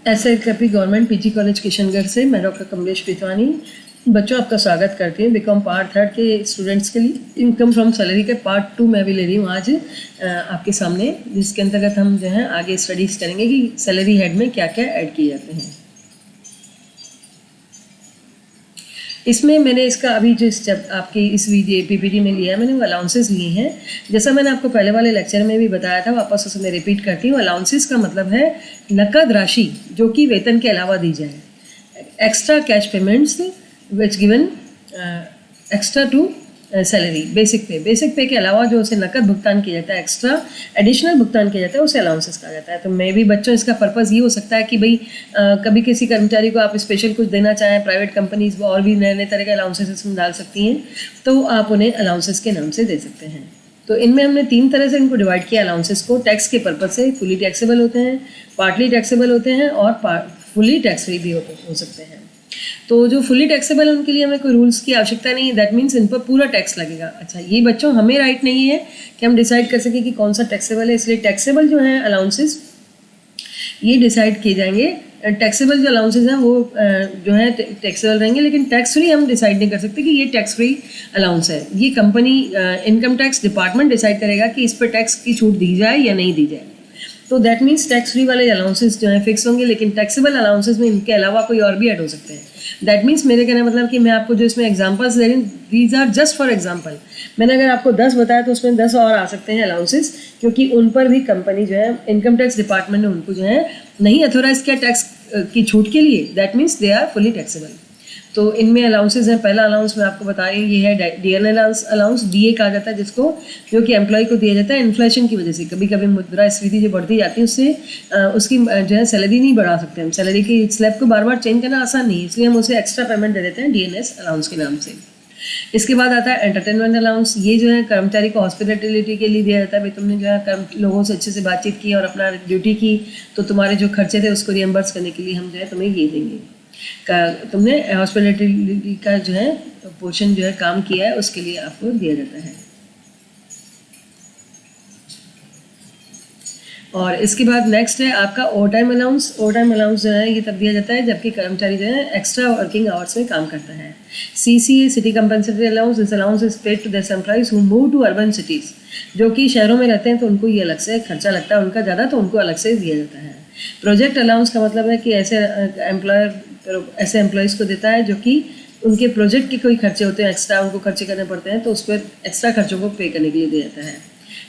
SLKP government PG college Kishangarh से मैं doctor Kamlesh पितवानी बच्चों आपका स्वागत करती हूँ। बीकॉम पार्ट 3 के स्टूडेंट्स के लिए इनकम फ्रॉम सैलरी के पार्ट 2 मैं भी ले रही हूँ आज आपके सामने, जिसके अंतर्गत हम जो है आगे स्टडीज़ करेंगे कि सैलरी हेड में क्या क्या ऐड किए जाते हैं। इसमें मैंने इसका अभी जो जब आपकी इस वीडियो PPT में लिया है, मैंने वो अलाउंसेस लिए हैं। जैसा मैंने आपको पहले वाले लेक्चर में भी बताया था, वापस उसे मैं रिपीट करती हूँ। अलाउंसेस का मतलब है नकद राशि जो कि वेतन के अलावा दी जाए, extra cash payments which given extra to salary. Basic pay के अलावा जो उसे नकद भुगतान किया जाता है, एक्स्ट्रा एडिशनल भुगतान किया जाता है, उसे अलाउंसेस कहा जाता है। तो मैं भी बच्चों इसका पर्पज़ ये हो सकता है कि भाई कभी किसी कर्मचारी को आप स्पेशल कुछ देना चाहें, प्राइवेट कंपनीज और भी नए नए तरह के अलाउंसेस इसमें डाल सकती हैं, तो आप उन्हें अलाउंसेस के नाम से दे सकते हैं। तो इनमें हमने 3 तरह से इनको डिवाइड किया अलाउंसेस को। टैक्स के पर्पज़ से फुली टैक्सेबल होते हैं, पार्टली टैक्सेबल होते हैं और फुली टैक्स फ्री भी हो सकते हैं। तो जो फुली टैक्सेबल है उनके लिए हमें कोई रूल्स की आवश्यकता नहीं है, दैट मीन्स इन पर पूरा टैक्स लगेगा। अच्छा, ये बच्चों हमें राइट नहीं है कि हम डिसाइड कर सकें कि कौन सा टैक्सेबल है, इसलिए टैक्सेबल जो है अलाउंसेस ये डिसाइड किए जाएंगे। टैक्सेबल जो अलाउंसेस हैं वो जो है टैक्सेबल रहेंगे, लेकिन टैक्स फ्री हम डिसाइड नहीं कर सकते कि ये टैक्स फ्री अलाउंस है। ये company income tax department decide करेगा कि इस पर टैक्स की छूट दी जाए या नहीं दी जाए। तो दैट मीन्स टैक्स फ्री वाले अलाउंसेस जो है फिक्स होंगे, लेकिन टैक्सेबल अलाउंसेस में इनके अलावा कोई और भी ऐड हो सकते हैं। दैट मीन्स मेरे कहने मतलब कि मैं आपको जो इसमें एग्जांपल्स दे रही हूँ, these are just for example. मैंने अगर आपको 10 बताया तो उसमें 10 और आ सकते हैं अलाउंसेस, क्योंकि उन पर भी कंपनी जो है इनकम टैक्स डिपार्टमेंट ने उनको जो है नहीं अथोराइज किया टैक्स की छूट के लिए। That means they are fully taxable. तो इनमें अलाउंसेस हैं। पहला अलाउंस मैं आपको बता रही हूँ, ये है DA अलाउंस। DA कहा जाता है जिसको, जो कि एम्प्लॉय को दिया जाता है इन्फ्लेशन की वजह से। कभी कभी मुद्रास्फीति जो बढ़ती जाती है उससे उसकी जो है सैलरी नहीं बढ़ा सकते हम। सैलरी की स्लैब को बार बार चेंज करना आसान नहीं है, इसलिए हम उसे एक्स्ट्रा पेमेंट दे देते हैं DNS अलाउंस के नाम से। इसके बाद आता है एंटरटेनमेंट अलाउंस। ये जो है कर्मचारी को हॉस्पिटैलिटी के लिए दिया जाता है। भाई तुमने जो है लोगों से अच्छे से बातचीत की और अपना ड्यूटी की, तो तुम्हारे जो खर्चे थे उसको रियम्बर्स करने के लिए हम जो है तुम्हें ये देंगे। तुमने हॉस्पिटैलिटी का जो है पोर्शन जो है काम किया है, उसके लिए आपको दिया जाता है। और इसके बाद नेक्स्ट है आपका over time allowance. Over time allowance जो है ये तब दिया जाता है जबकि कर्मचारी जो है एक्स्ट्रा वर्किंग आवर्स में काम करता है। CCA city compensatory allowance. This allowance is paid to this employees who move to urban cities. जो कि शहरों में रहते हैं तो उनको ये अलग से खर्चा लगता है उनका ज़्यादा, तो उनको अलग से दिया जाता है। प्रोजेक्ट अलाउंस का मतलब है कि ऐसे एम्प्लॉयज़ को देता है जो कि उनके प्रोजेक्ट के कोई खर्चे होते हैं, एक्स्ट्रा उनको खर्चे करने पड़ते हैं, तो उस पर एक्स्ट्रा खर्चों को पे करने के लिए दिया जाता है।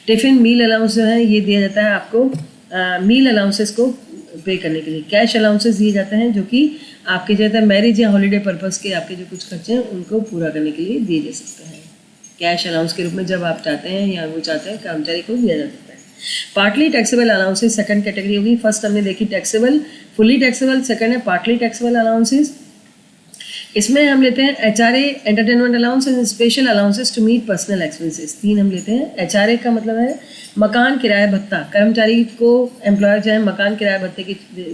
टिफ़िन मील अलाउंस जो है ये दिया जाता है आपको मील अलाउंसेस को पे करने के लिए। कैश अलाउंसेस दिए जाते हैं जो कि आपके जो है मैरिज या हॉलीडे पर्पज़ के आपके जो कुछ खर्चे हैं उनको पूरा करने के लिए दिए जा सकते हैं। कैश अलाउंस के रूप में जब आप चाहते हैं या वो चाहते हैं कर्मचारी को दिया जा सकता है। Partly taxable allowances second category होगी। फर्स्ट हमने देखी टैक्सेबल, फुली टैक्सेबल, सेकंड है पार्टली टैक्सेबल अलाउंसेस। इसमें हम लेते हैं HRA entertainment allowance and special allowances to meet personal expenses. 3 हम लेते हैं। HRA का मतलब है मकान किराया भत्ता। कर्मचारी को एम्प्लॉयर जो है मकान किराया भत्ते की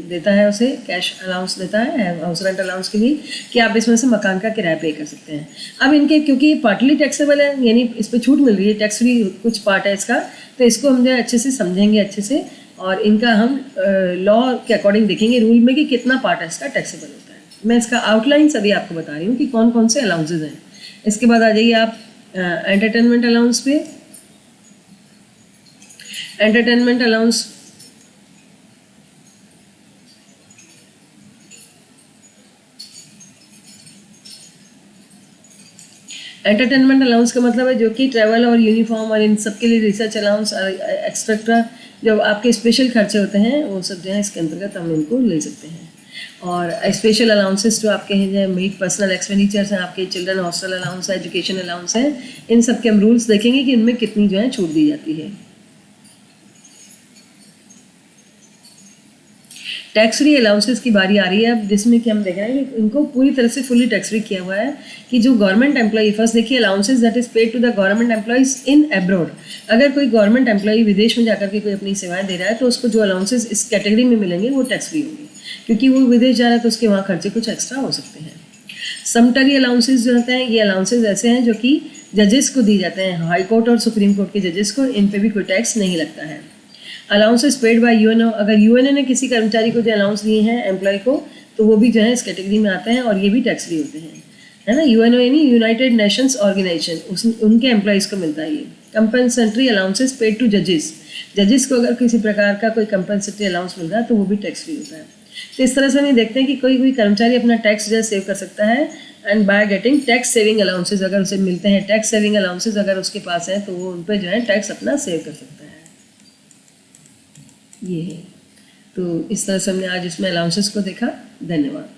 देता है, उसे कैश अलाउंस देता है हाउस रेंट अलाउंस के लिए कि आप इसमें से मकान का किराया पे कर सकते हैं। अब इनके क्योंकि पार्टली टैक्सेबल है, यानी इस पर छूट मिल रही है, टैक्स फ्री कुछ पार्ट है इसका, तो इसको हम जो अच्छे से समझेंगे अच्छे से, और इनका हम लॉ के अकॉर्डिंग देखेंगे रूल में कि कितना पार्ट है इसका टैक्सेबल होता है। मैं इसका आउटलाइन सभी आपको बता रही हूँ कि कौन कौन से अलाउंसेज हैं। इसके बाद आ जाइए आप एंटरटेनमेंट अलाउंस पे। एंटरटेनमेंट अलाउंस एंटरटेनमेंट अलाउंस का मतलब है जो कि ट्रैवल और यूनिफॉर्म और इन सब के लिए रिसर्च अलाउंस एक्स्ट्रा जो आपके स्पेशल खर्चे होते हैं वो सब जो है इसके अंतर्गत हम इनको ले सकते हैं। और स्पेशल अलाउंसेस जो आपके हैं मीट पर्सनल एक्सपेंडिचर्स हैं, आपके चिल्ड्रन हॉस्टल अलाउंस है, एजुकेशन अलाउंस है, इन सब के हम रूल्स देखेंगे कि इनमें कितनी जो है छूट दी जाती है। टैक्स फ्री अलाउंसेस की बारी आ रही है अब, जिसमें कि हम देख रहे हैं कि इनको पूरी तरह से फुली टैक्स फ्री किया हुआ है कि जो गवर्नमेंट एम्प्लॉई, फर्स्ट देखिए allowances that is paid to the government employees in abroad. अगर कोई गवर्नमेंट एम्प्लॉई विदेश में जाकर के कोई अपनी सेवाएं दे रहा है तो उसको जो अलाउंसेस इस कैटेगरी में मिलेंगे वो टैक्स फ्री होंगे, क्योंकि वो विदेश जा रहा है तो उसके वहाँ खर्चे कुछ एक्स्ट्रा हो सकते हैं। समटरी अलाउंसेस जो होते हैं ये अलाउंसेस ऐसे हैं जो कि जजेस को दी जाते हैं, हाई कोर्ट और सुप्रीम कोर्ट के जजेस को, इन पे भी कोई टैक्स नहीं लगता है। अलाउंसेस पेड बाय यूएनओ, अगर यूएनओ ने किसी कर्मचारी को जो अलाउंस दिए हैं एम्प्लॉय को, तो वो भी जो है इस कैटेगरी में आते हैं और ये भी टैक्स फ्री होते हैं, है ना। यूएनओ यानी यूनाइटेड नेशंस ऑर्गेनाइजेशन, उस उनके एम्प्लॉयज़ को मिलता है ये। कंपनसेटरी अलाउंसेस पेड टू जजेस, जजेस को अगर किसी प्रकार का कोई कंपनसेटरी अलाउंस मिल रहा है तो वो भी टैक्स फ्री होता है। तो इस तरह से हम देखते हैं कि कोई कर्मचारी अपना टैक्स जो है सेव कर सकता है, and by getting tax saving allowances, अगर उसे मिलते हैं टैक्स सेविंग अलाउंसेज अगर उसके पास है तो वो उन पर जो है टैक्स अपना सेव कर सकता है। ये है, तो इस तरह से हमने आज इसमें अलाउंसेस को देखा। धन्यवाद।